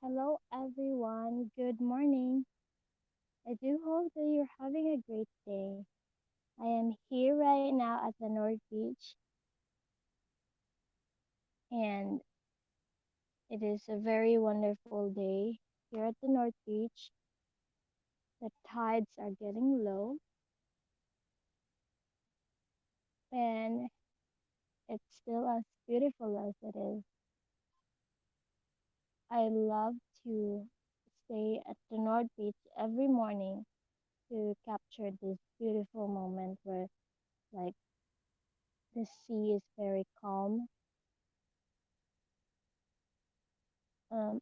Hello, everyone. Good morning. I do hope that you're having a great day. I am here right now at the North Beach, and it is a very wonderful day here at the North Beach. The tides are getting low, and it's still as beautiful as it is. I love to stay at the North Beach every morning to capture this beautiful moment where, like, the sea is very calm.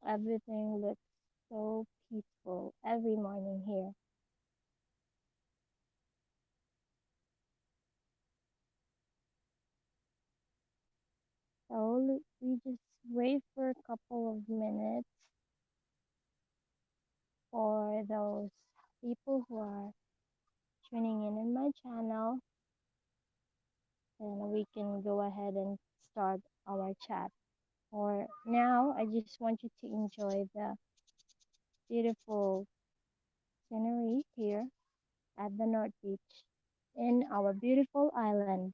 Everything looks so peaceful every morning here. So we just wait for a couple of minutes for those people who are tuning in my channel, and we can go ahead and start our chat. For now, I just want you to enjoy the beautiful scenery here at the North Beach in our beautiful island.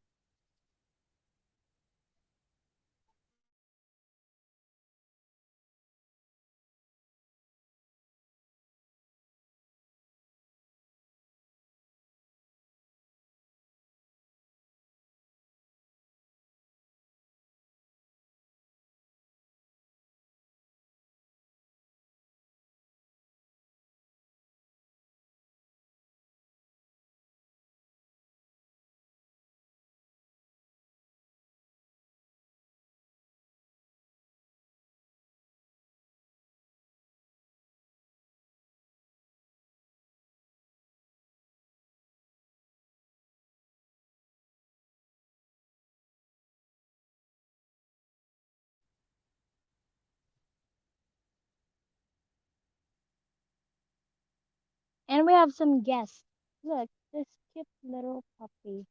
And we have some guests. Look, this cute little puppy.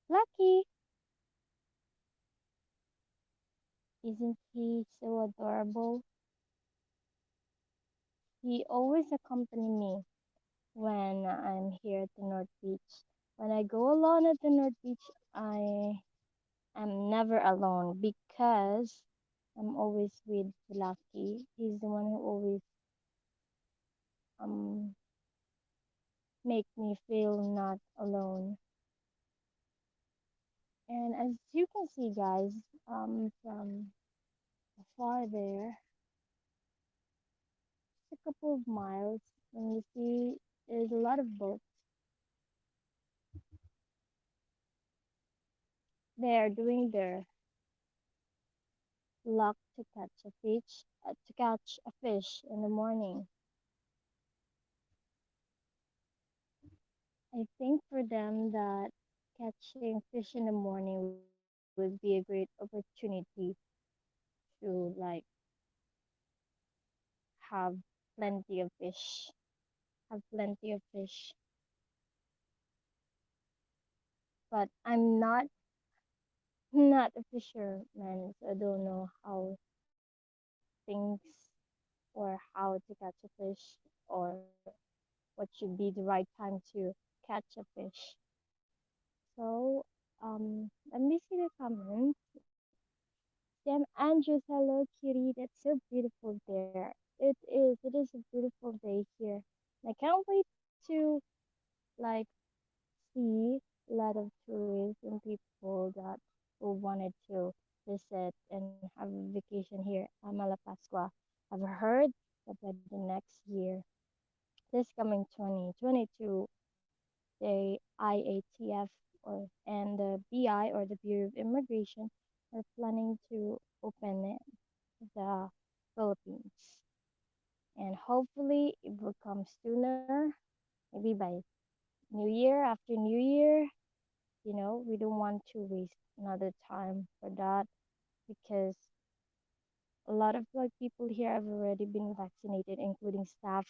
Lucky, isn't he so adorable? He always accompany me when I'm here at the North Beach. When I go alone at the North Beach, I am never alone because I'm always with Lucky. He's the one who always um make me feel not alone. And as you can see, guys, from afar there, just a couple of miles, and you see there's a lot of boats. They are doing their luck to catch a fish in the morning. I think for them that catching fish in the morning would be a great opportunity to like have plenty of fish, have plenty of fish. But I'm not a fisherman, so I don't know how things or how to catch a fish or what should be the right time to catch a fish. So, let me see the comments. Sam Andrews, hello, Kitty. That's so beautiful there. It is a beautiful day here. And I can't wait to like see a lot of tourists and people that who wanted to visit and have a vacation here at Malapascua. I've heard that by the next year, this coming 2022, the IATF and the BI or the Bureau of Immigration are planning to open the Philippines. And hopefully it will come sooner, maybe by New Year, after New Year. We don't want to waste another time for that because a lot of like people here have already been vaccinated, including staff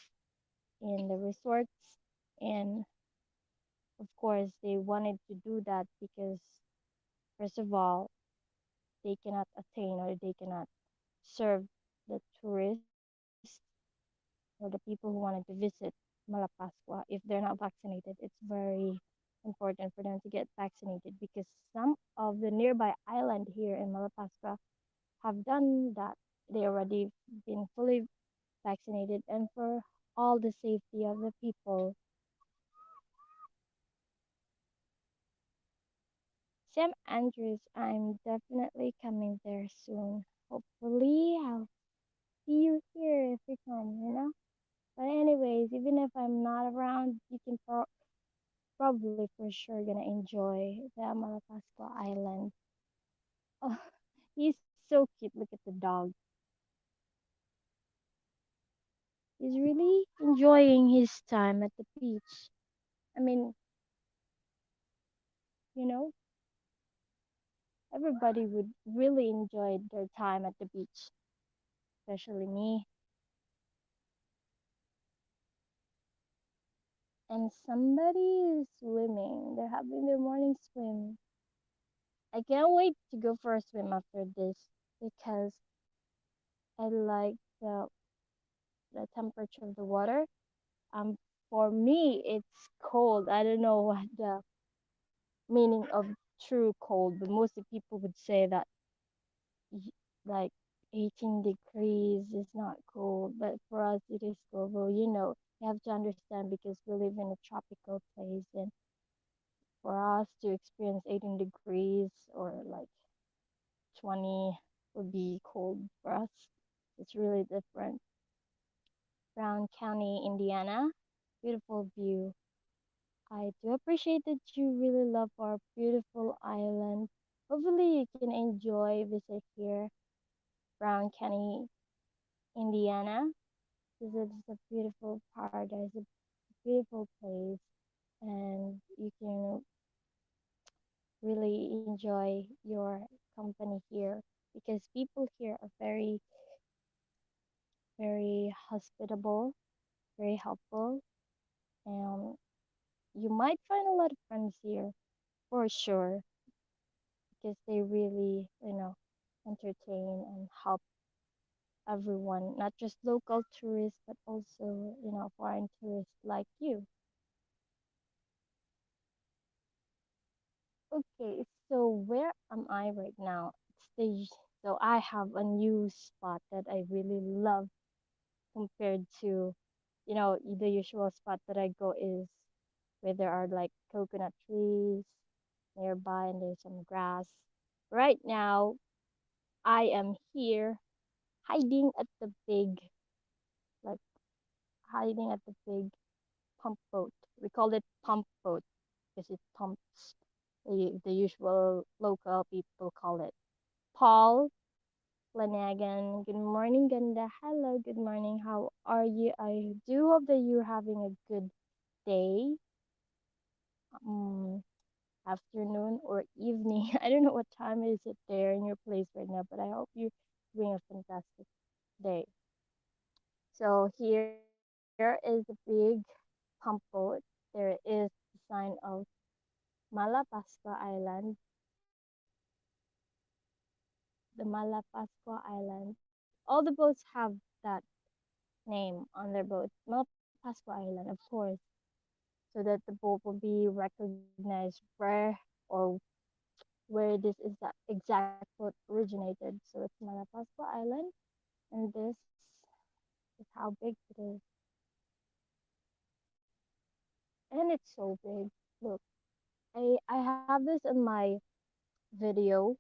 in the resorts. And of course, they wanted to do that because, first of all, they cannot attain or they cannot serve the tourists or the people who wanted to visit Malapascua if they're not vaccinated. It's very important for them to get vaccinated because some of the nearby island here in Malapascua have done that. They already been fully vaccinated, and for all the safety of the people. St. Andrews, I'm definitely coming there soon. Hopefully, I'll see you here if you come. But anyways, even if I'm not around, you can probably for sure gonna enjoy the Malapascua Island. Oh, he's so cute. Look at the dog. He's really enjoying his time at the beach. I mean, you know, everybody would really enjoy their time at the beach, especially me. And somebody is swimming. They're having their morning swim. I can't wait to go for a swim after this because I like the temperature of the water. Um, for me, it's cold. I don't know what the meaning of true cold, but most of people would say that like 18 degrees is not cold, but for us it is cold. Well, you have to understand because we live in a tropical place, and for us to experience 18 degrees or like 20 would be cold for us. It's really different. Brown County, Indiana. Beautiful view. I do appreciate that you really love our beautiful island. Hopefully you can enjoy visit here, Brown County, Indiana, because it's a beautiful paradise, a beautiful place, and you can really enjoy your company here because people here are very, very hospitable, very helpful, and you might find a lot of friends here for sure because they really, entertain and help everyone, not just local tourists, but also, foreign tourists like you. Okay, so where am I right now? So I have a new spot that I really love compared to, the usual spot that I go is where there are like coconut trees nearby and there's some grass. Right now, I am here hiding at the like hiding at the big pump boat. We call it pump boat because it pumps. The usual local people call it. Paul Flanagan. Good morning, Ganda. Hello, good morning. How are you? I do hope that you're having a good day, um, afternoon, or evening. I don't know what time is it there in your place right now, but I hope you're doing a fantastic day. So here is a big pump boat. There is the sign of Malapascua Island, the Malapascua Island. All the boats have that name on their boat, Malapascua Island, of course, so that the boat will be recognized or where this is that exact boat originated. So it's Malapascua Island, and this is how big it is, and it's so big. Look, I have this in my video.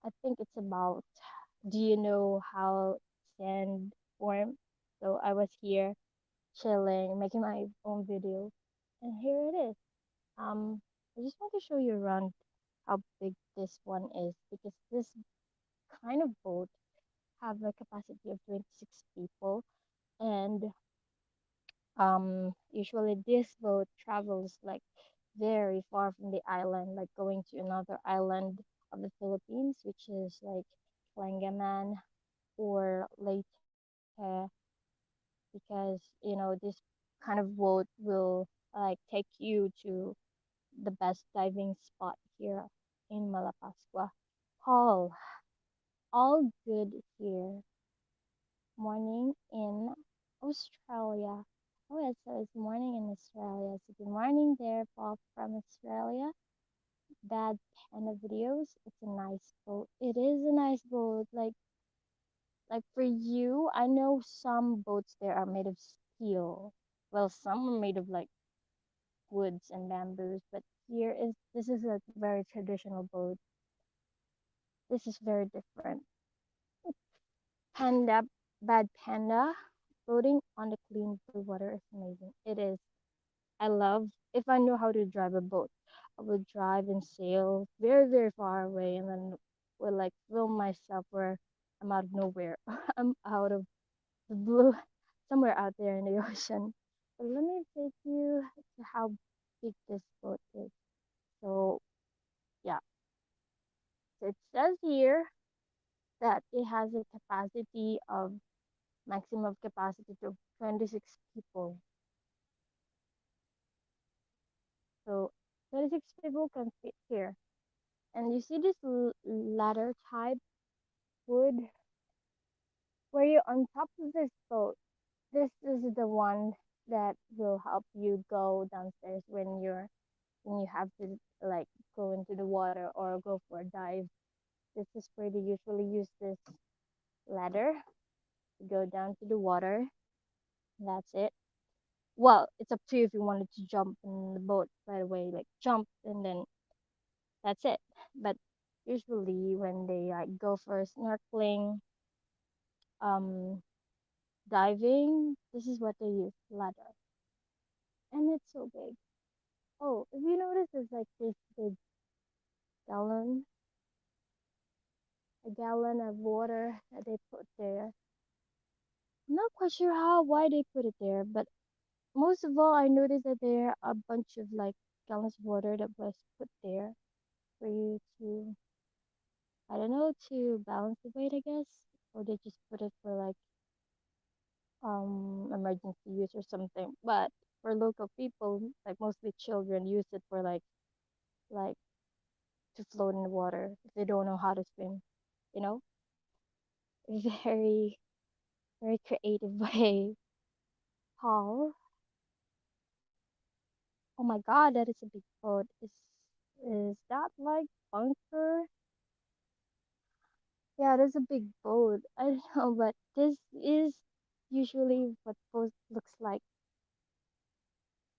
I think it's about, do you know how sand form? So I was here chilling, making my own video, and here it is. I just want to show you around how big this one is because this kind of boat have a capacity of 26 people, and usually this boat travels like very far from the island, like going to another island of the Philippines, which is like Langaman or Leyte, because this kind of boat will like take you to the best diving spot here. in Malapascua. Paul, all good here. Morning in Australia. Oh, it says morning in Australia. So good morning there, Paul from Australia. Bad Panda videos. It's a nice boat. It is a nice boat. Like for you, I know some boats there are made of steel. Well, some are made of like woods and bamboos, but here is this is a very traditional boat. This is very different. Panda, bad panda, floating on the clean blue water is amazing. It is. I love if I know how to drive a boat, I would drive and sail very, very far away and then would like film myself where I'm out of nowhere. I'm out of the blue somewhere out there in the ocean. But let me take you to how big this boat is. So yeah, so it says here that it has a capacity of maximum capacity of 26 people. So 26 people can fit here. And you see this ladder type wood where you're on top of this boat. This is the one that will help you go downstairs when you have to like go into the water or go for a dive. This is where they usually use this ladder to go down to the water. That's it. Well, it's up to you if you wanted to jump in the boat right away, like jump and then that's it. But usually when they like go for snorkeling, um, diving, this is what they use, ladder. And it's so big. Oh, if you notice, there's like this big gallon, a gallon of water that they put there. I'm not quite sure why they put it there, but most of all, I noticed that there are a bunch of like gallons of water that was put there for you to, I don't know, to balance the weight, I guess, or they just put it for like emergency use or something. But for local people, like mostly children, use it for like to float in the water if they don't know how to swim. You know, very very creative way. Paul, oh my God, that is a big boat. Is that like bunker? Yeah, it is a big boat. I don't know, but this is usually what boat looks like.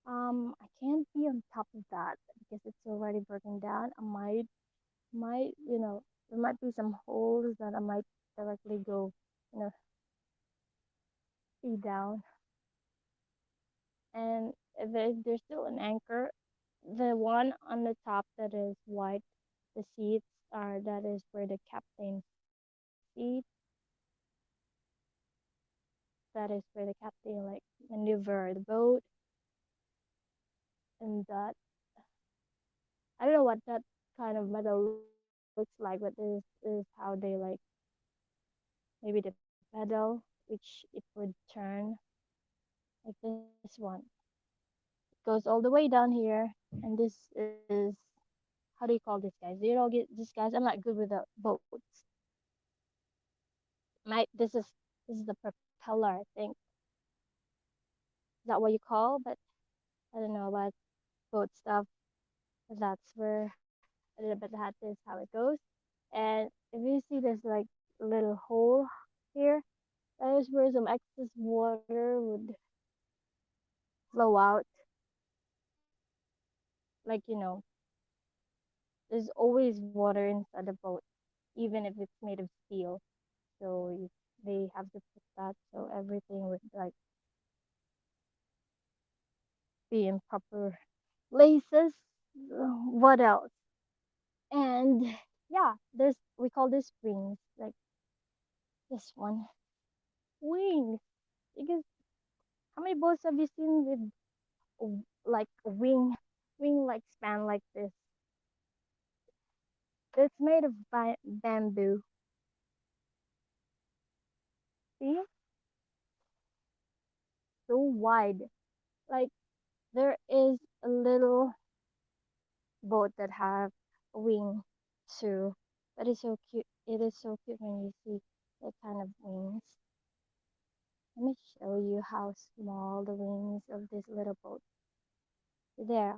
I can't be on top of that because it's already broken down. I might, there might be some holes that I might directly go, you know, see down. And there's still an anchor. The one on the top that is white, the seats are that is where the captain seat. That is where the captain like maneuver the boat, and that I don't know what that kind of metal looks like, but this is how they like maybe the pedal, which it would turn like this one. It goes all the way down here, and this is how do you call this, guys? Do you all get this, guys? I'm not good with the boats. This is the propeller, I think. Is that what you call? But I don't know about boat stuff. That's where but that is how it goes. And if you see there's like a little hole here, that is where some excess water would flow out. Like, there's always water inside the boat, even if it's made of steel. So they have to put that so everything would like be in proper places. What else? And yeah, there's we call this wings, like this one wings. Because how many boats have you seen with like a wing like span like this? It's made of bamboo. See, so wide. Like there is a little boat that have a wing. too. But it's so cute. It is so cute when you see that kind of wings. Let me show you how small the wings of this little boat. There,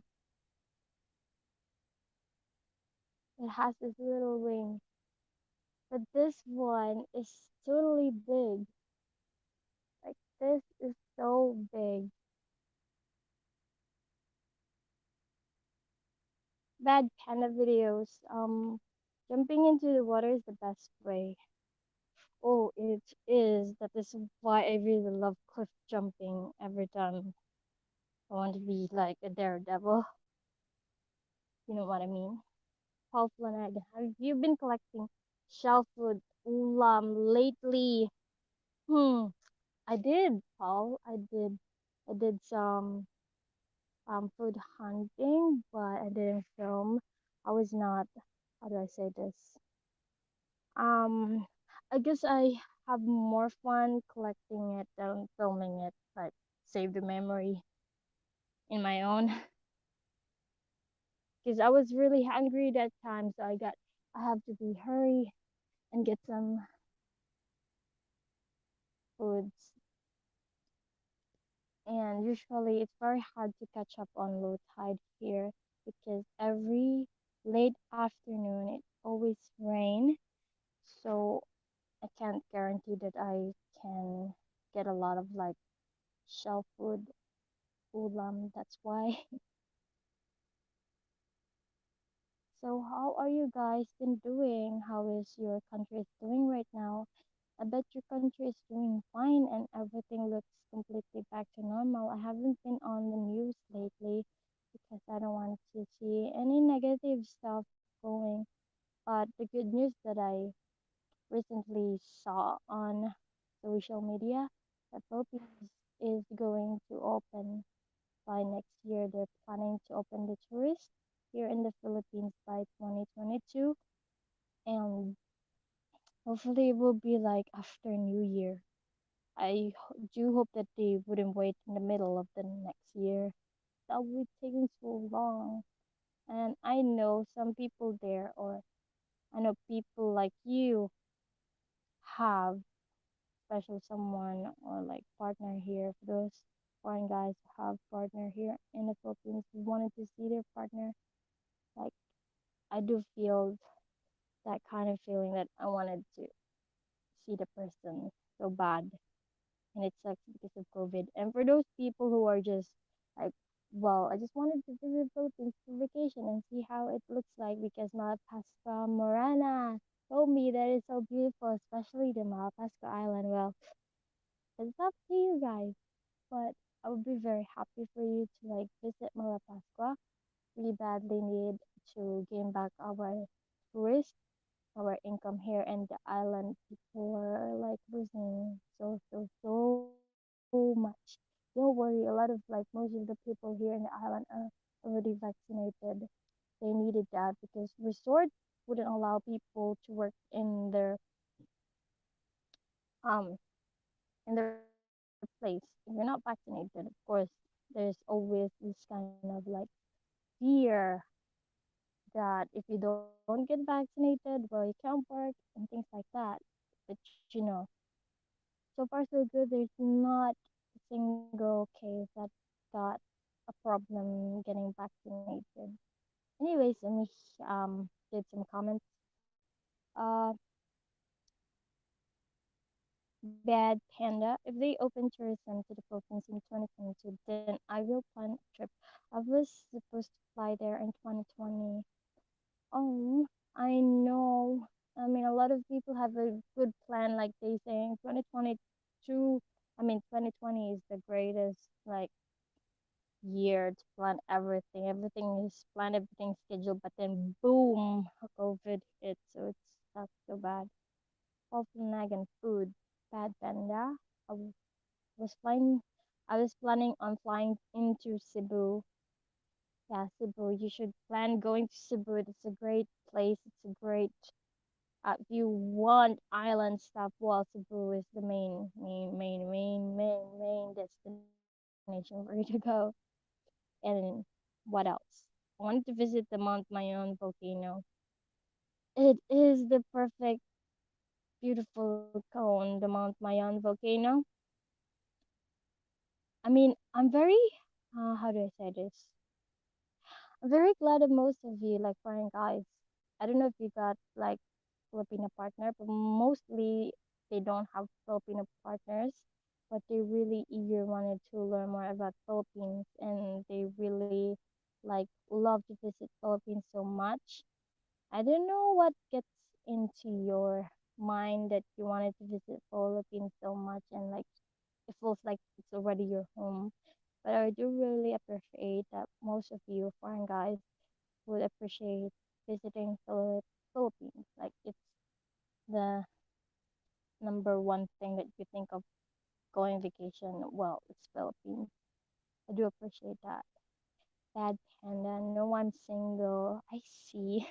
it has this little wing. But this one is totally big. Like this is so big. Bad panda videos. Jumping into the water is the best way. Oh, it is. That is why I really love cliff jumping every time I want to be like a daredevil. You know what I mean? Paul Flanagan, have you been collecting shell food lately? Hmm, I did, Paul. I did some food hunting, but I didn't film. I was not, how do I say this? Um, I guess I have more fun collecting it than filming it, but save the memory in my own. Because I was really hungry that time, so I have to be hurry and get some foods. And usually it's very hard to catch up on low tide here because every late afternoon it always rain. So I can't guarantee that I can get a lot of like shell food, ulam. That's why. So how are you guys been doing? How is your country doing right now? I bet your country is doing fine and everything looks completely back to normal. I haven't been on the news lately because I don't want to see any negative stuff going. But the good news that I recently saw on social media, that Philippines is going to open by next year. They're planning to open the tourist here in the Philippines by 2022, and hopefully it will be like after New Year. Do hope that they wouldn't wait in the middle of the next year. That would be taking so long. And I know some people there, or I know people like you have special someone or like partner here. For those foreign guys who have partner here in the Philippines who wanted to see their partner, like I do feel that kind of feeling that I wanted to see the person so bad, and it sucks because of COVID. And for those people who are just like, well, I just wanted to visit Philippines for vacation and see how it looks like because Malapascua Morana told me that it's so beautiful, especially the Malapascua Island. Well, it's up to you guys, but I would be very happy for you to like visit Malapascua. We badly need to gain back our tourists, our income here in the island. People are like losing so much. Don't worry, a lot of like most of the people here in the island are already vaccinated. They needed that because resort wouldn't allow people to work um in their place. If you're not vaccinated, of course, there's always this kind of like fear that if you don't get vaccinated, well, you can't work and things like that. But so far so good. There's not a single case that got a problem getting vaccinated. Anyways, let me give some comments. Uh, Bad Panda. If they open tourism to the Philippines in 2022, then I will plan a trip. I was supposed to fly there in 2020. Oh, I know. I mean, a lot of people have a good plan, like they saying 2022. I mean, 2020 is the greatest like year to plan everything. Everything is planned, everything scheduled, but then boom, COVID hit, so it's that's so bad. Copenhagen food, bad panda. I was flying. I was planning on flying into Cebu. Yeah, Cebu. You should plan going to Cebu. It's a great place. It's a great. If you want island stuff, well, Cebu is the main destination for you to go. And what else? I wanted to visit the Mount Mayon volcano. It is the perfect, beautiful cone, the Mount Mayon volcano. I mean, I'm very, how do I say this? I'm very glad that most of you, like foreign guys, I don't know if you got like Filipino partner, but mostly they don't have Filipino partners, but they really eager wanted to learn more about Philippines and they really like love to visit Philippines so much. I don't know what gets into your mind that you wanted to visit Philippines so much and like it feels like it's already your home. But I do really appreciate that most of you foreign guys would appreciate visiting Philippines. Like it's the number one thing that you think of going vacation. Well, it's Philippines. I do appreciate that. Bad panda. No, I'm single. I see.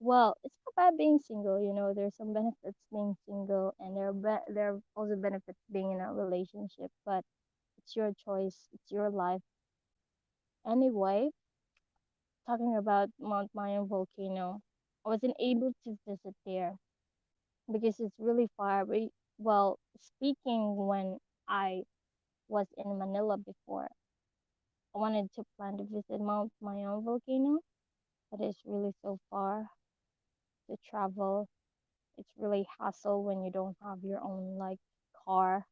Well, it's not bad being single. You know, there's some benefits being single, and there are also benefits being in a relationship. But it's your choice. It's your life. Anyway, talking about Mount Mayon volcano, I wasn't able to visit there because it's really far. Well, speaking when I was in Manila before, I wanted to plan to visit Mount Mayon volcano, but it's really so far to travel. It's really hassle when you don't have your own like car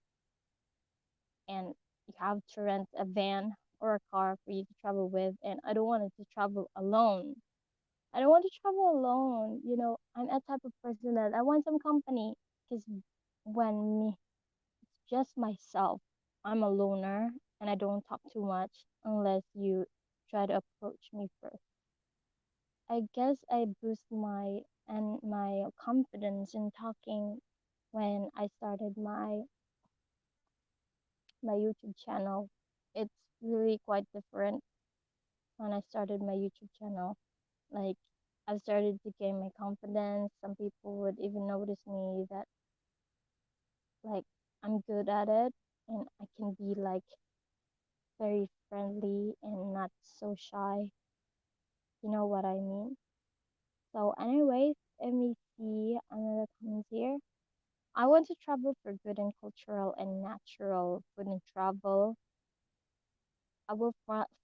and you have to rent a van or a car for you to travel with. And I don't want it to travel alone. I don't want to travel alone. You know, I'm a type of person that I want some company because when me just myself, I'm a loner and I don't talk too much unless you try to approach me first. I guess I boost my confidence in talking when I started my YouTube channel. It's really quite different when I started my YouTube channel. Like I've started to gain my confidence. Some people would even notice me that like I'm good at it and I can be like very friendly and not so shy. You know what I mean? So anyways, let me see another comment here. I want to travel for good and cultural and natural food and travel. I will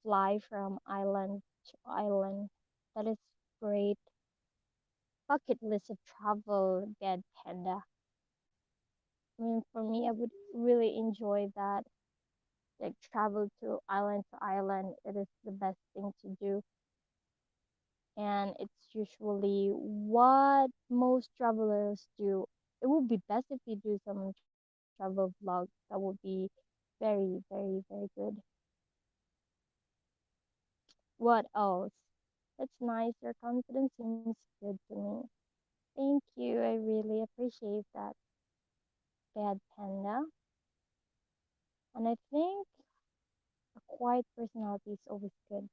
fly from island to island. That is great. Bucket list of travel, Bed Panda. I mean, for me, I would really enjoy that. Like travel to island. It is the best thing to do, and it's usually what most travelers do. It would be best if you do some travel vlogs. That would be very, very, very good. What else? That's nice. Your confidence seems good to me. Thank you. I really appreciate that, Bad Panda. And I think a quiet personality is always good.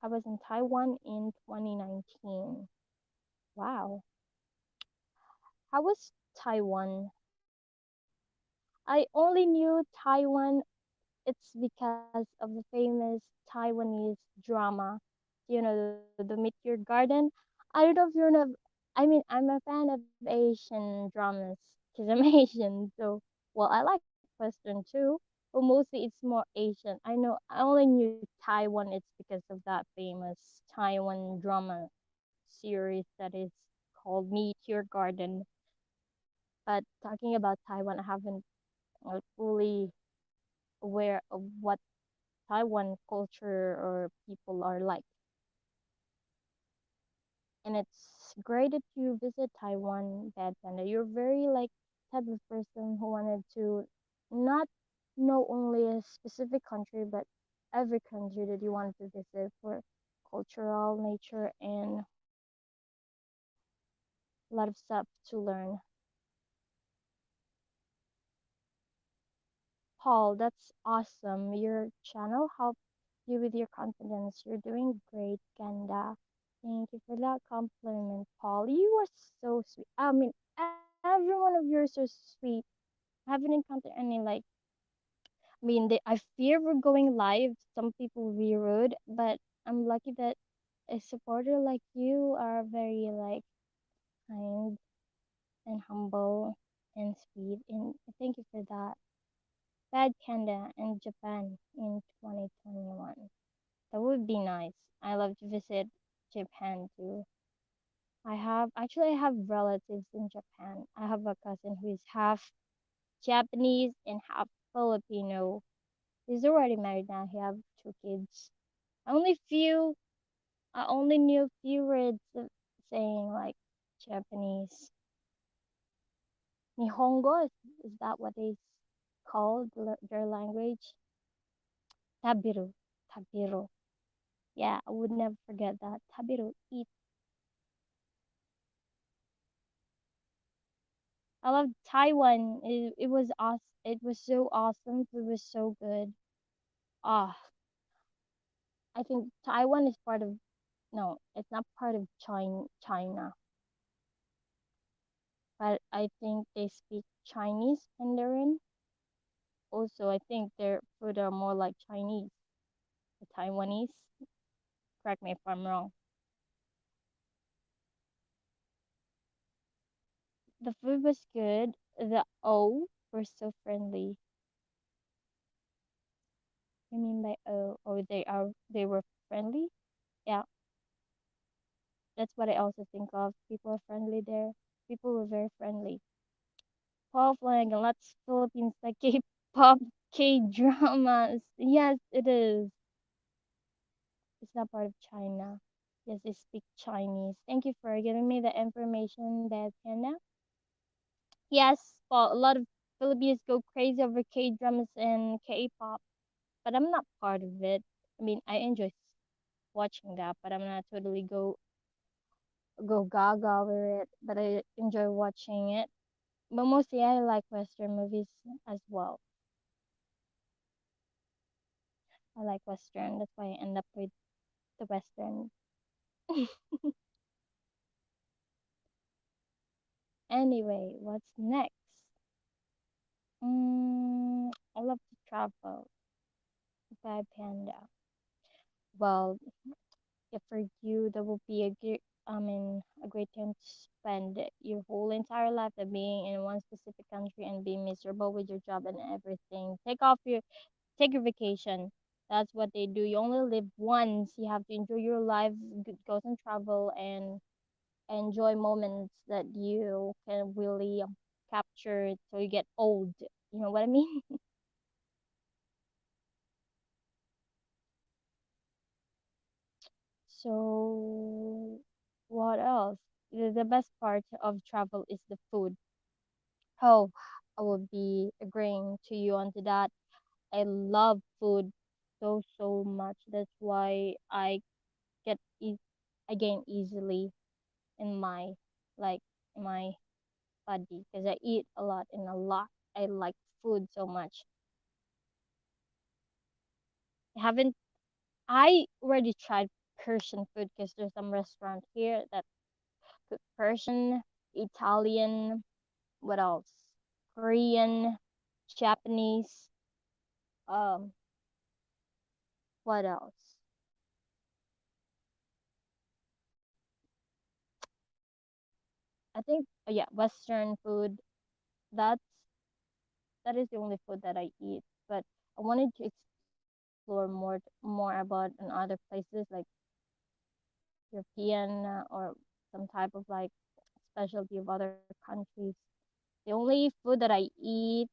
I was in Taiwan in 2019. Wow. How was Taiwan? I only knew Taiwan. It's because of the famous Taiwanese drama. The Meteor Garden. I don't know if you're a, I mean, I'm a fan of Asian dramas because I'm Asian. So, well, I like Western too, but mostly it's more Asian. I only knew Taiwan. It's because of that famous Taiwan drama series that is called Meteor Garden. But talking about Taiwan, I haven't fully aware of what Taiwan culture or people are like. And it's great that you visit Taiwan, Bad Panda. You're very like type of person who wanted to not know only a specific country, but every country that you wanted to visit for cultural nature and a lot of stuff to learn. Paul, that's awesome. Your channel helped you with your confidence. You're doing great, Ganda. Thank you for that compliment, Paul. You are so sweet. I mean, every one of yours are sweet. I haven't encountered any like. I mean, I fear we're going live. Some people will be rude, but I'm lucky that a supporter like you are very like kind and humble and sweet, and thank you for that. Bad Panda in Japan in 2021. That would be nice. I love to visit Japan too. I have relatives in Japan. I have a cousin who is half Japanese and half Filipino. He's already married now. He have two kids. Only few I only knew few words of saying like Japanese. Nihongo is that what is called their language? Tabiru. Tabiru. Yeah, I would never forget that. Tabiru. Eat. I love Taiwan. It was awesome. It was so awesome. It was so good. Ah, I think Taiwan is part of no, it's not part of China, but I think they speak Chinese Mandarin. Also, I think their food are more like Chinese, the Taiwanese. Correct me if I'm wrong. The food was good. The O were so friendly. I mean by O, or they were friendly. Yeah, that's what I also think of. People are friendly there. People were very friendly. Paul Flanagan, lots Philippines like K-pop, K-dramas. Yes, it is. It's not part of China. Yes, they speak Chinese. Thank you for giving me the information, that Panda. Yes, well, a lot of Filipinos go crazy over K-dramas and K-pop, but I'm not part of it. I mean, I enjoy watching that, but I'm not totally go gaga with it. But I enjoy watching it. But mostly, I like Western movies as well. I like Western. That's why I end up with the Western. Anyway, what's next? I love to travel by Panda. Well, if for you, that will be a great time to spend your whole entire life of being in one specific country and being miserable with your job and everything. Take your vacation. That's what they do. You only live once. You have to enjoy your life, go and travel, and enjoy moments that you can really capture till you get old. You know what I mean? So, what else? The best part of travel is the food. Oh, I would be agreeing to you onto that. I love food so much. That's why get e I gain easily in my like my body because I eat a lot and a lot. I like food so much. I haven't I already tried Persian food because there's some restaurant here that cook Persian, Italian, what else? Korean, Japanese, um, what else? I think yeah, Western food. That's that is the only food that I eat. But I wanted to explore more about in other places like European or some type of like specialty of other countries. The only food that I eat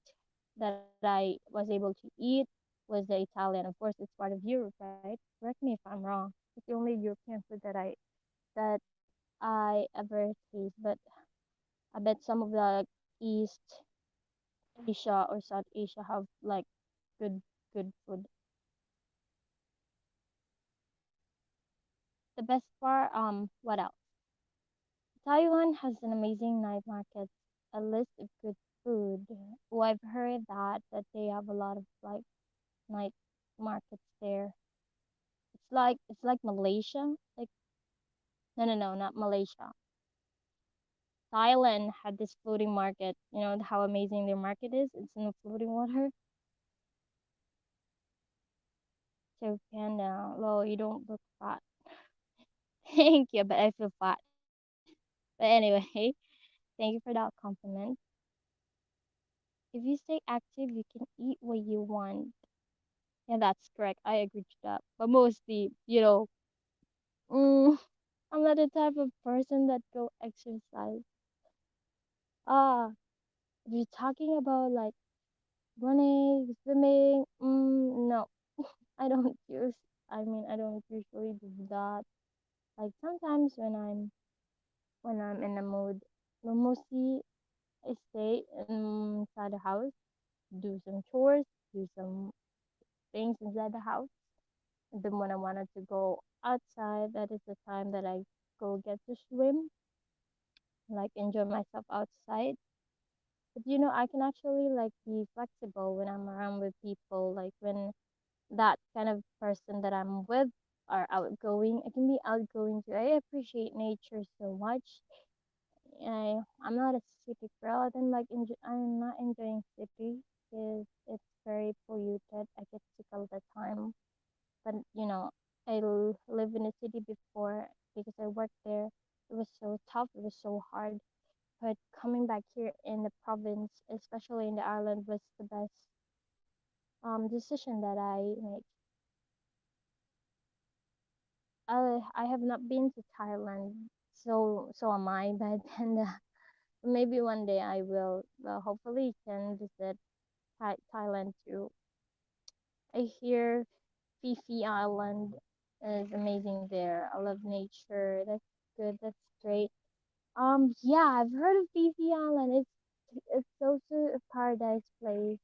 that I was able to eat was the Italian. Of course, it's part of Europe, right? Correct me if I'm wrong. It's the only European food that I ever taste. But I bet some of the like, East Asia or South Asia have like good good food. The best part, what else? Taiwan has an amazing night market, a list of good food. Oh, I've heard that they have a lot of like night markets there. It's like Malaysia. Like no, not Malaysia. Thailand had this floating market. You know how amazing their market is? It's in the floating water. So Panda, well, you don't look fat. Thank you, but I feel fat. But anyway, thank you for that compliment. If you stay active, you can eat what you want. Yeah, that's correct. I agree to that. But mostly, mm, I'm not the type of person that go exercise. Ah, if you're talking about like running, swimming, no, I don't use. I don't usually do that. Like sometimes when I'm in a mood, but mostly I stay inside the house, do some chores, do some things inside the house. And then when I wanted to go outside, that is the time that I go get to swim, like enjoy myself outside. But I can actually like be flexible when I'm around with people, like when that kind of person that I'm with are outgoing. I can be outgoing too. I appreciate nature so much. I'm not a city girl. I don't like I'm not enjoying city because it's very polluted. I get sick all the time. But live in a city before because I worked there. It was so tough. It was so hard. But coming back here in the province, especially in the island, was the best decision that I made. I have not been to Thailand, so am I. But then maybe one day I will. Well, hopefully can visit Thailand too. I hear Phi Island is amazing there. I love nature. That's good. That's great. Yeah, I've heard of Phi Island. It's also a paradise place.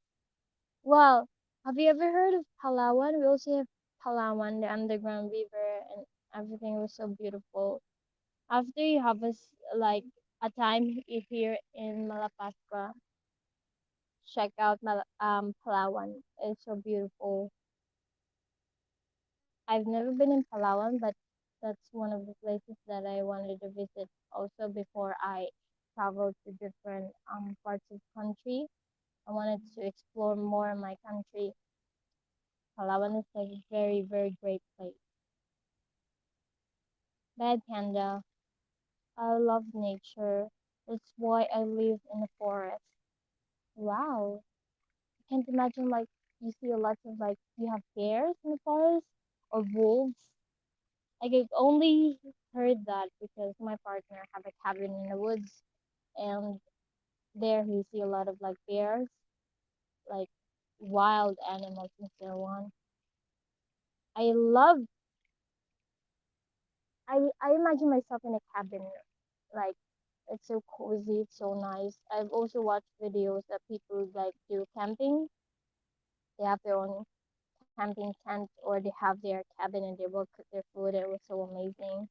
Well, have you ever heard of Palawan? We also have Palawan, the underground river, and everything was so beautiful. After you have like a time here in Malapascua, check out Palawan. It's so beautiful. I've never been in Palawan, but that's one of the places that I wanted to visit also before I traveled to different parts of country. I wanted to explore more of my country. Palawan is a very, very great place. Bad Panda, I love nature. That's why I live in the forest. Wow. I can't imagine like you see a lot of like you have bears in the forest or wolves. Like I've only heard that because my partner have a cabin in the woods and there he see a lot of like bears, like wild animals and so on. I love I imagine myself in a cabin like it's so cozy, it's so nice. I've also watched videos that people like do camping. They have their own camping tent or they have their cabin and they will cook their food. It was so amazing.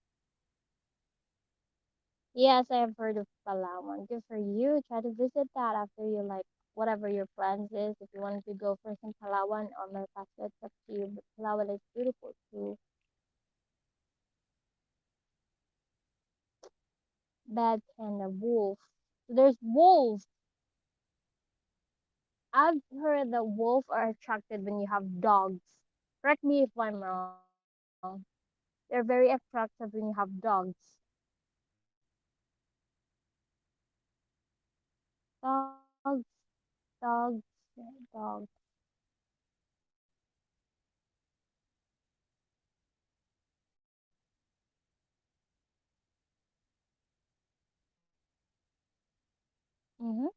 Yes, I have heard of Palawan. Good for you. Try to visit that after you like whatever your plans is. If you wanted to go for some Palawan or Malpasa, it's up to you. But Palawan is beautiful too. Bad and a wolf. So there's wolves. I've heard that wolves are attracted when you have dogs. Correct me if I'm wrong. They're very attractive when you have dogs. Dogs, dogs, dogs. Mm-hmm.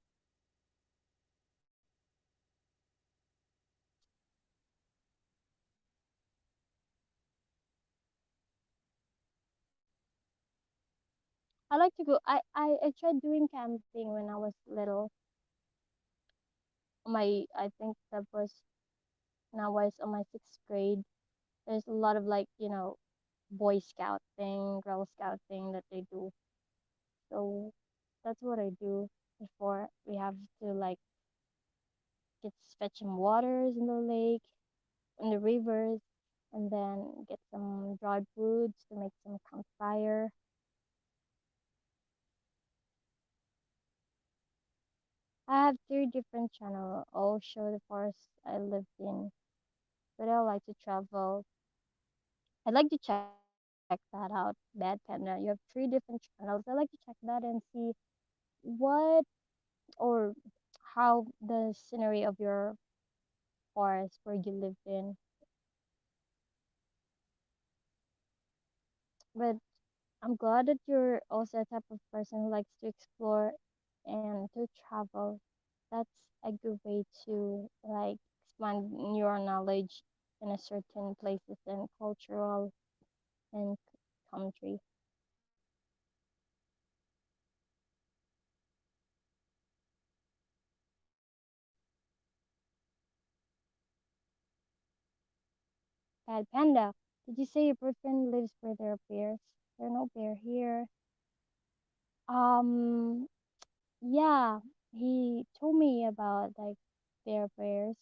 I like to go. I tried doing camping when I was little. I think that was when I was on my sixth grade. There's a lot of like, Boy Scout thing, Girl Scout thing that they do. So that's what I do before we have to like get fetch some waters in the lake, in the rivers, and then get some dried foods to make some campfire. I have three different channels, all show the forest I lived in, but I like to travel. I'd like to check out Thailand that out. Bad Panda. You have three different channels. I like to check that and see what or how the scenery of your forest where you lived in. But I'm glad that you're also a type of person who likes to explore and to travel. That's a good way to like expand your knowledge in a certain places and cultural and country. Bad Panda, did you say your boyfriend lives where there are bears? There are no bear here. Um, yeah, he told me about like their bears.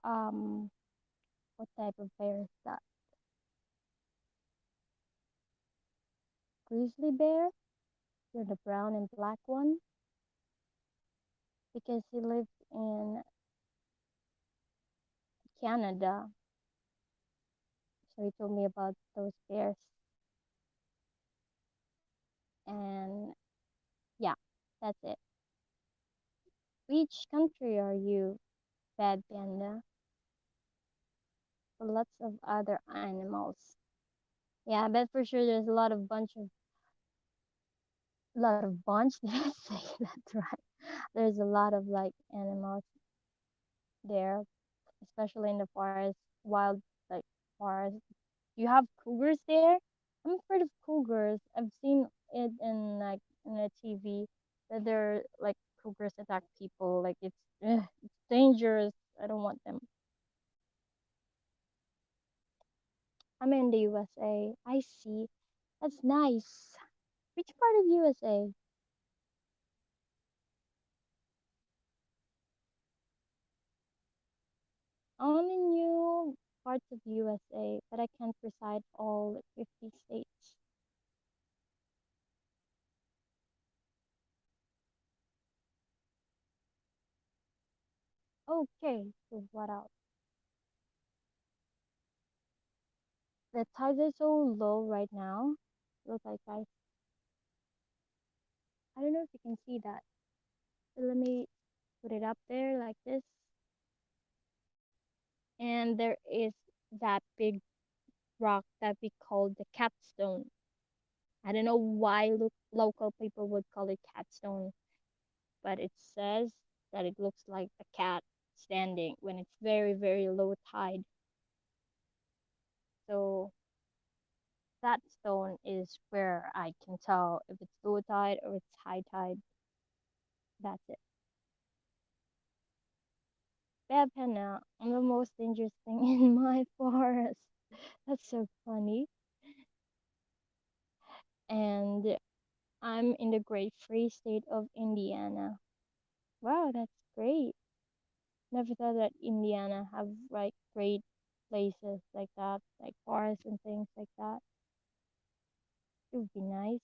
Um, what type of bear is that? Grizzly bear? You're the brown and black one? Because he lived in Canada. So he told me about those bears. And yeah, that's it. Which country are you, Bad Panda? Lots of other animals. Yeah, I bet for sure there's a lot of bunch. Did I say that right? There's a lot of like animals there, especially in the forest, wild like forest. You have cougars there. I'm afraid of cougars. I've seen it in like in the TV that they're like cougars attack people. Like it's dangerous. I don't want them. I'm in the USA. I see. That's nice. Which part of USA? I only knew parts of USA, but I can't recite all 50 states. Okay, so what else? The tides are so low right now. Look like I don't know if you can see that. So let me put it up there like this. And there is that big rock that we call the capstone. I don't know why local people would call it capstone, but it says that it looks like a cat standing when it's very, very low tide. So that stone is where I can tell if it's low tide or it's high tide. That's it. Bepena, I'm the most dangerous thing in my forest. That's so funny. And I'm in the great free state of Indiana. Wow, that's great. Never thought that Indiana have like great places like that, like forests and things like that. It would be nice.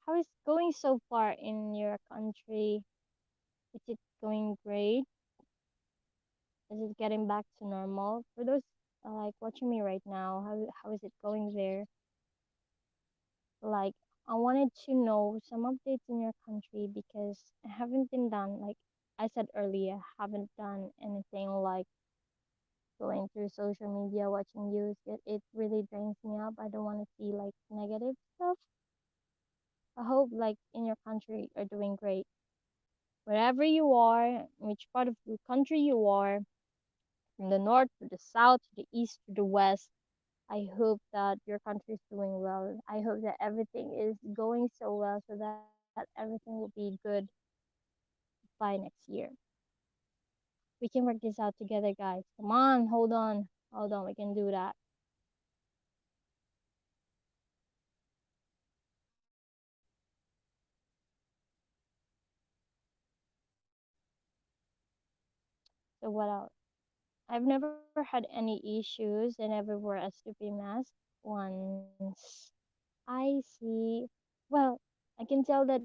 How is it going so far in your country? Is it going great? Is it getting back to normal? For those like watching me right now, how is it going there? Like I wanted to know some updates in your country because I haven't been done like I said earlier, haven't done anything like going through social media, watching news. It really drains me up. I don't want to see like negative stuff. I hope like in your country are doing great. Wherever you are, which part of the country you are, from the north to the south to the east to the west, I hope that your country is doing well. I hope that everything is going so well so that everything will be good by next year. We can work this out together, guys. Come on, hold on. Hold on, we can do that. So what else? I've never had any issues. I never wore a stupid mask once. I see. Well, I can tell that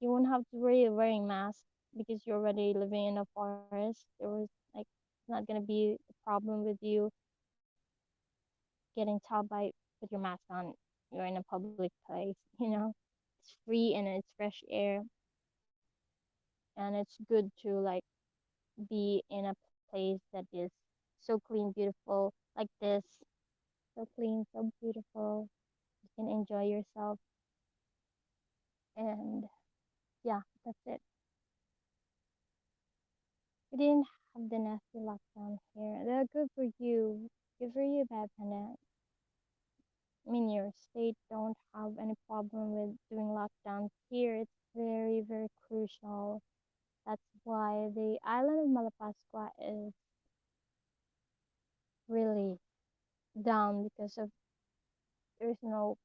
you won't have to worry wearing mask because you're already living in a forest. There was like it's not gonna be a problem with you getting taught by with your mask on. You're in a public place, It's free and it's fresh air, and it's good to like be in a place that is so clean, beautiful, like this, so clean, so beautiful. You can enjoy yourself, and yeah, that's it. We didn't have the nasty lockdown here. They're good for you. Good for you, Bad Panda. I mean, your state don't have any problem with doing lockdowns here. It's very, very crucial. That's why the island of Malapascua is really down because of there's no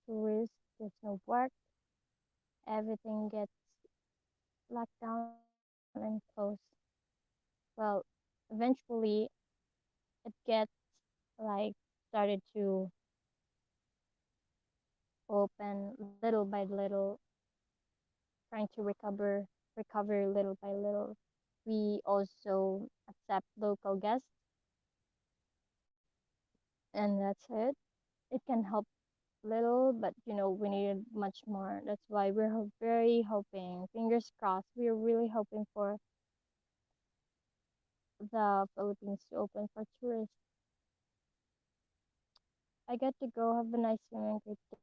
tourists, there's no work, everything gets locked down and closed. Well, eventually it gets like started to open little by little, trying to recover little by little. We also accept local guests, and that's it. It can help little, but we need much more. That's why we're very hoping, fingers crossed, we're really hoping for the Philippines to open for tourists. I get to go have a nice swimming great day.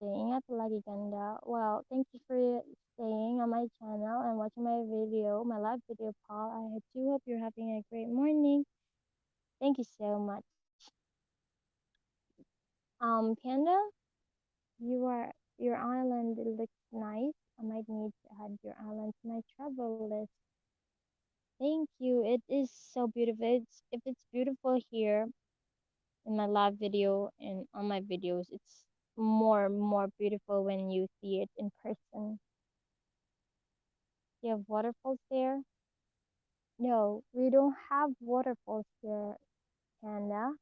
Ingat lagi ganda. Well, thank you for staying on my channel and watching my video, my live video, Paul. I do hope you're having a great morning. Thank you so much. Panda, your island it looks nice. I might need to add your island to my travel list. Thank you. It is so beautiful. If it's beautiful here in my live video and on my videos, it's more beautiful when you see it in person. You have waterfalls there? No, we don't have waterfalls here, Panda.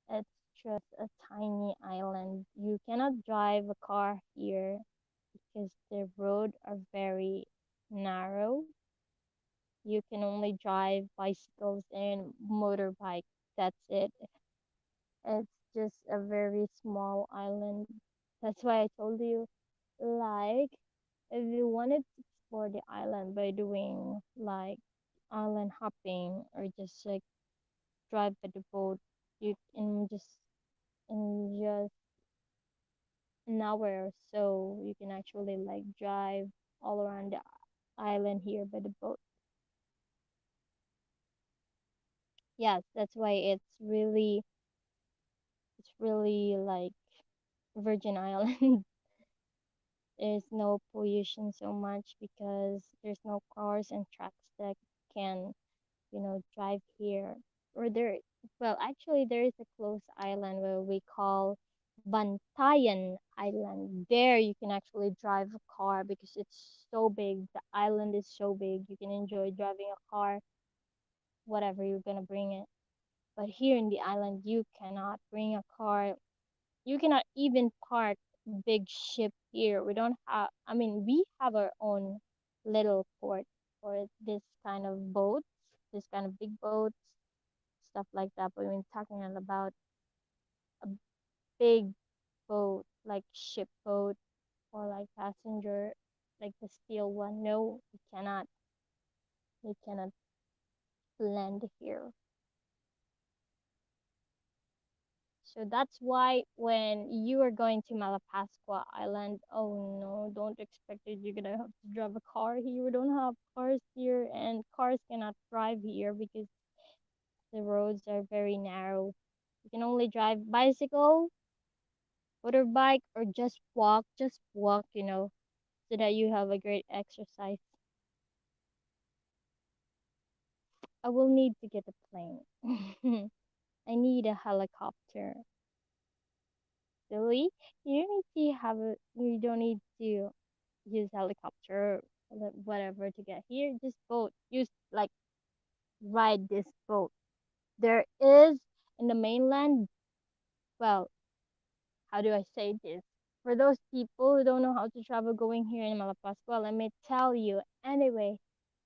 It's just a tiny island. You cannot drive a car here because the roads are very narrow. You can only drive bicycles and motorbike. That's it. It's just a very small island. That's why I told you, like, if you wanted to explore the island by doing like island hopping or just like drive by the boat, you can in just an hour or so you can actually like drive all around the island here by the boat. Yes, that's why it's really like Virgin Island. There's no pollution so much because there's no cars and trucks that can, drive here. Or there, well, actually, there is a close island where we call Bantayan Island. There, you can actually drive a car because it's so big. The island is so big. You can enjoy driving a car, whatever you're gonna bring it. But here in the island, you cannot bring a car. You cannot even park big ship here. We don't have, I mean, we have our own little port for this kind of boats, this kind of big boats, stuff like that. But when talking about a big boat, like ship boat or like passenger, like the steel one, no, we cannot. We cannot land here. So that's why when you are going to Malapascua Island, oh no, don't expect that you're gonna have to drive a car here. We don't have cars here, and cars cannot drive here because the roads are very narrow. You can only drive bicycle, motorbike, or just walk, so that you have a great exercise. I will need to get a plane. I need a helicopter. Really? You don't need to use helicopter or whatever to get here. Just boat. Use like ride this boat. There is in the mainland. Well, how do I say this? For those people who don't know how to travel going here in Malapascua, let me tell you. Anyway,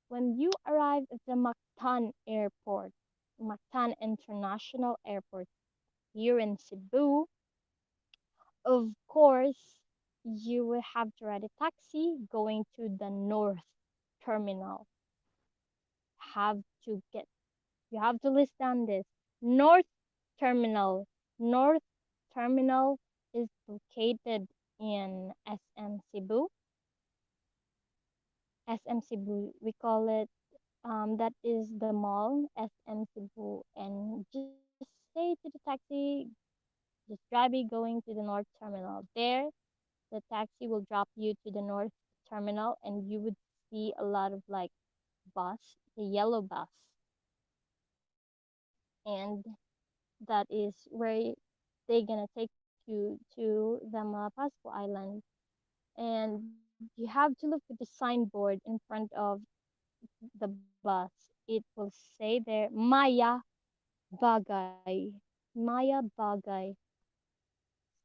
when you arrive at the Mactan Airport, Mactan International Airport here in Cebu, of course, you will have to ride a taxi going to the North Terminal. Have to get You have to list down this. North Terminal. North Terminal is located in SM Cebu. SM Cebu, we call it, that is the mall, SM Cebu. And just say to the taxi, just drive it going to the North Terminal. There, the taxi will drop you to the North Terminal, and you would see a lot of like bus, the yellow bus. And that is where they're gonna take you to the Malapasco Island. And you have to look at the signboard in front of the bus. It will say there Maya Bagay. Maya Bagay.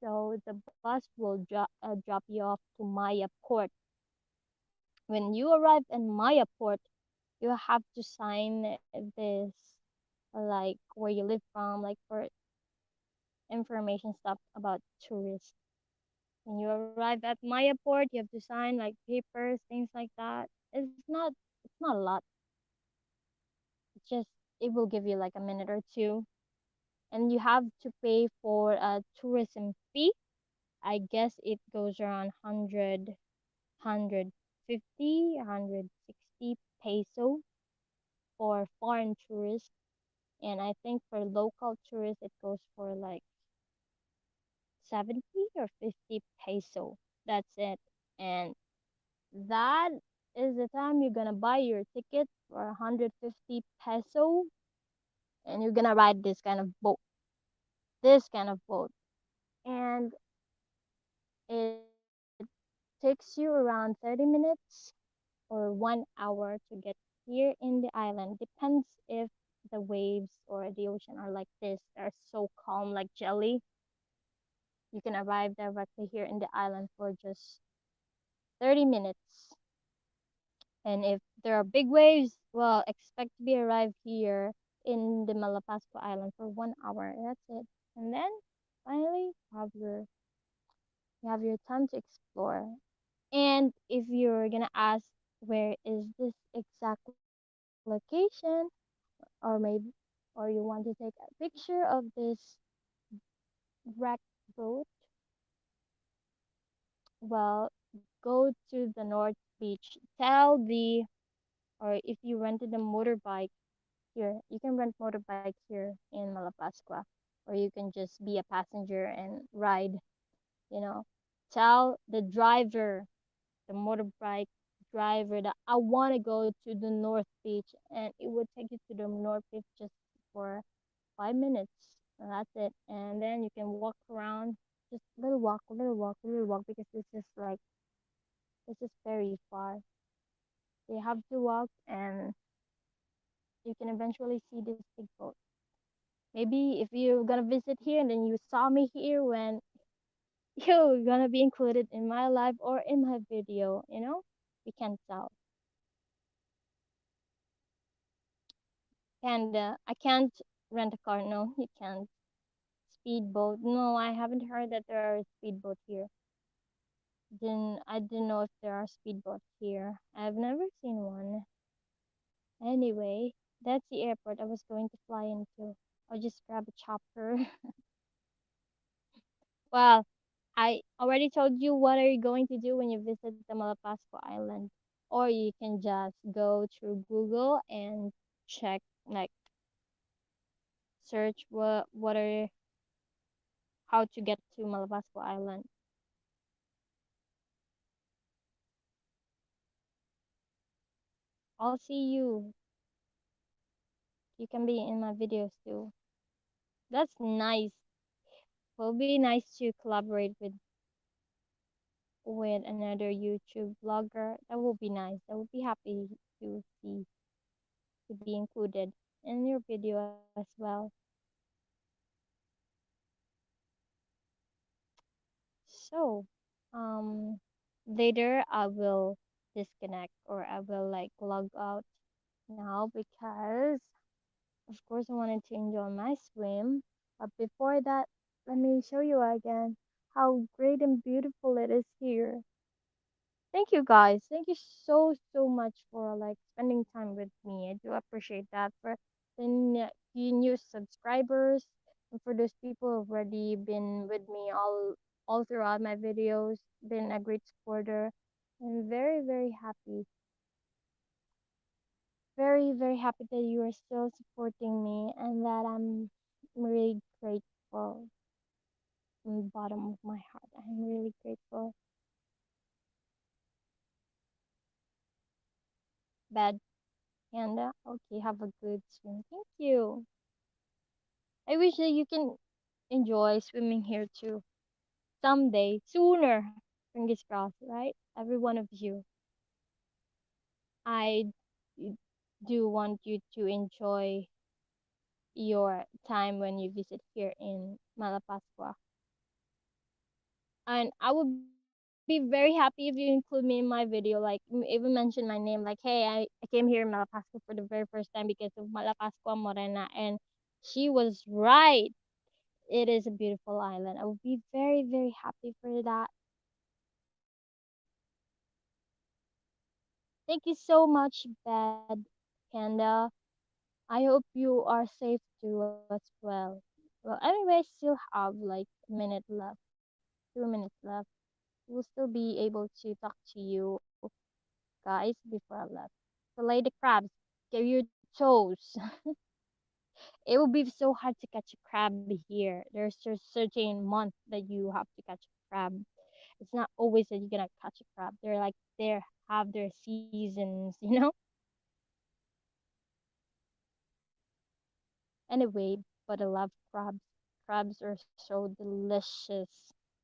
So the bus will drop you off to Maya Port. When you arrive in Maya Port, you have to sign this, like where you live from, like for information stuff about tourists. When you arrive at Maya Port, you have to sign like papers, things like that. It's not a lot. It's just it will give you like a minute or two, and you have to pay for a tourism fee. I guess it goes around 150, 160 peso for foreign tourists, and I think for local tourists it goes for like 70 or 50 peso. That's it. And that is the time you're gonna buy your ticket for 150 peso, and you're gonna ride this kind of boat. This kind of boat. And it takes you around 30 minutes or 1 hour to get here in the island. Depends if the waves or the ocean are like this, they're so calm like jelly. You can arrive directly here in the island for just 30 minutes. And if there are big waves, well, expect to be arrived here in the Malapasco Island for 1 hour. That's it. And then finally you have your time to explore. And if you're gonna ask where is this exact location, or maybe or you want to take a picture of this wrecked boat, well, go to the North Beach. Or if you rented a motorbike here, you can rent motorbike here in Malapascua, or you can just be a passenger and ride, you know. Tell the driver, the motorbike driver, that I want to go to the North Beach, and it would take you to the North Beach just for 5 minutes. And that's it. And then you can walk around, just little walk, little walk, little walk, because this is very far. You have to walk, and you can eventually see this big boat. Maybe if you're gonna visit here and then you saw me here when you're gonna be included in my live or in my video, we can't tell. And I can't rent a car. No, you can't. Speedboat. No, I haven't heard that there are speedboat here. I didn't know if there are speedboats here. I've never seen one. Anyway, that's the airport I was going to fly into. I'll just grab a chopper. Well, I already told you what are you going to do when you visit the Malapasco Island. Or you can just go through Google and check, like, search how to get to Malapasco Island. I'll see you. You can be in my videos too. That's nice. Will be nice to collaborate with another YouTube vlogger. That will be nice. I will be happy to see to be included in your video as well. So Um, later I will disconnect or I will like log out now because of course I wanted to enjoy my swim. But before that, let me show you again how great and beautiful it is here. Thank you guys. Thank you so much for like spending time with me. I do appreciate that for the new subscribers and for those people who've already been with me all throughout my videos, been a great supporter. I'm very happy. Very happy that you are still supporting me and that I'm really grateful from the bottom of my heart. I'm really grateful. Bad Panda. Okay, have a good swim. Thank you. I wish that you can enjoy swimming here too. Someday, sooner. Fingers crossed, right? Every one of you. I do want you to enjoy your time when you visit here in Malapascua. And I would be very happy if you include me in my video, like even mention my name, like, hey, I came here in Malapascua for the very first time because of Malapascua Morena, and she was right. It is a beautiful island. I would be very happy for that. Thank you so much, Bad Panda. I hope you are safe too as well. Well, anyway, I still have like a minute left, 2 minutes left. We'll still be able to talk to you guys before I left. So lay the crabs, get your toes. It will be so hard to catch a crab here. There's a certain month that you have to catch a crab. It's not always that you're gonna catch a crab. They're like they have their seasons, you know? Anyway, but I love crabs. Crabs are so delicious,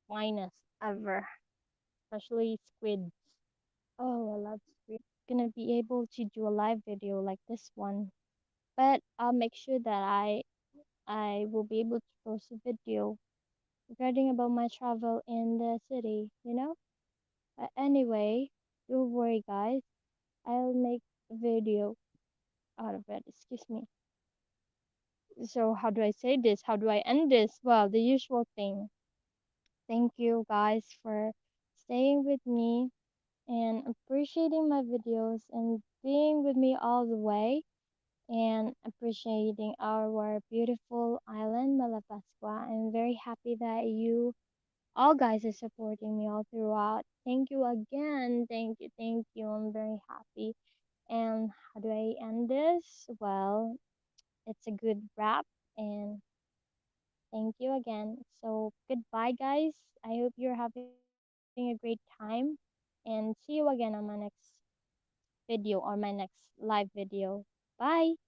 finest ever, especially squids. Oh, I love squid. Gonna be able to do a live video like this one, but I'll make sure that I will be able to post a video regarding about my travel in the city, you know? Anyway, don't worry guys. I'll make a video out of it. Excuse me. So how do I say this? How do I end this? Well, the usual thing. Thank you guys for staying with me and appreciating my videos and being with me all the way and appreciating our beautiful island, Malapascua. I'm very happy that you all guys are supporting me all throughout. Thank you again. Thank you. I'm very happy. And how do I end this? Well, it's a good wrap and thank you again. So goodbye guys. I hope you're having a great time and see you again on my next video or my next live video. Bye.